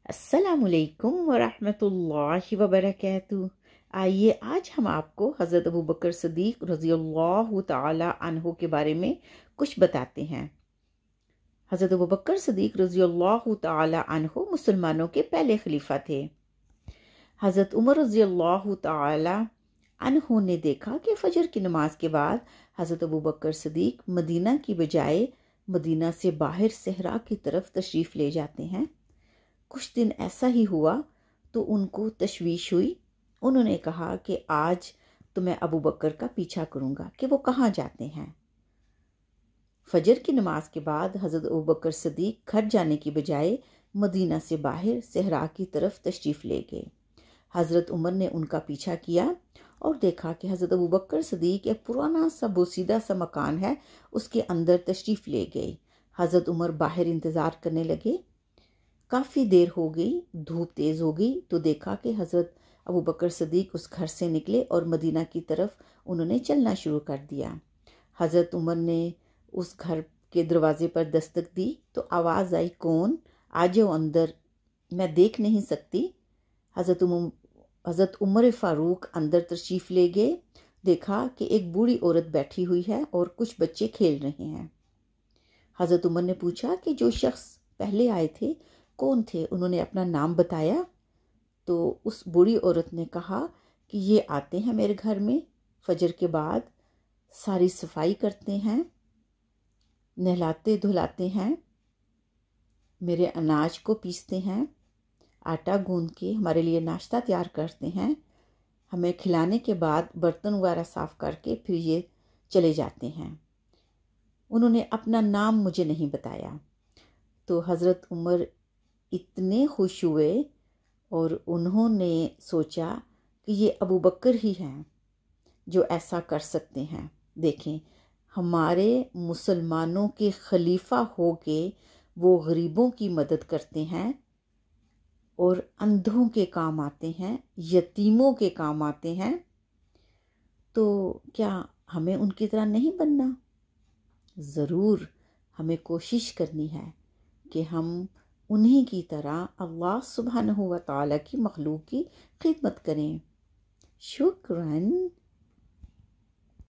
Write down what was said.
अस्सलामुअलैकुम वरहमतुल्लाहि वबरकातुहू। आइए आज हम आपको हज़रत अबू बकर सदीक रज़ियल्लाहु ताला अन्हु के बारे में कुछ बताते हैं। हज़रत अबू बकर सदीक रज़ियल्लाहु ताला अन्हु मुसलमानों के पहले खलीफा थे। हज़रत उमर रज़ियल्लाहु ताला अन्हु ने देखा कि फजर की नमाज के बाद हज़रत अबू बकर सदीक मदीना की बजाय मदीना से बाहर सहरा की तरफ तशरीफ़ ले जाते हैं। कुछ दिन ऐसा ही हुआ तो उनको तशवीश हुई। उन्होंने कहा कि आज तो मैं अबू बकर का पीछा करूंगा कि वो कहाँ जाते हैं। फजर की नमाज के बाद हज़रत अबू बकर सदीक घर जाने की बजाय मदीना से बाहर सहरा की तरफ तशरीफ़ ले गए। हज़रत उमर ने उनका पीछा किया और देखा कि हज़रत अबू बकर सदीक एक पुराना सा बोसीदा सा मकान है, उसके अंदर तशरीफ़ ले गए। हज़रत उमर बाहर इंतज़ार करने लगे। काफ़ी देर हो गई, धूप तेज़ हो गई तो देखा कि हज़रत अबू बकर सदीक उस घर से निकले और मदीना की तरफ उन्होंने चलना शुरू कर दिया। हज़रत उमर ने उस घर के दरवाजे पर दस्तक दी तो आवाज़ आई, कौन? आ जाओ अंदर, मैं देख नहीं सकती। हज़रत उमर फ़ारूक अंदर तशरीफ़ ले गए। देखा कि एक बूढ़ी औरत बैठी हुई है और कुछ बच्चे खेल रहे हैं। हज़रत उमर ने पूछा कि जो शख्स पहले आए थे कौन थे? उन्होंने अपना नाम बताया तो उस बूढ़ी औरत ने कहा कि ये आते हैं मेरे घर में, फजर के बाद सारी सफाई करते हैं, नहलाते धुलाते हैं, मेरे अनाज को पीसते हैं, आटा गूंद के हमारे लिए नाश्ता तैयार करते हैं, हमें खिलाने के बाद बर्तन वगैरह साफ़ करके फिर ये चले जाते हैं। उन्होंने अपना नाम मुझे नहीं बताया। तो हज़रत उमर इतने खुश हुए और उन्होंने सोचा कि ये अबू बकर ही हैं जो ऐसा कर सकते हैं। देखें, हमारे मुसलमानों के खलीफा हो के वो गरीबों की मदद करते हैं और अंधों के काम आते हैं, यतीमों के काम आते हैं। तो क्या हमें उनकी तरह नहीं बनना? ज़रूर हमें कोशिश करनी है कि हम उन्हीं की तरह अल्लाह सुब्हानहू व तआला की मखलूक की खिदमत करें। शुक्रन।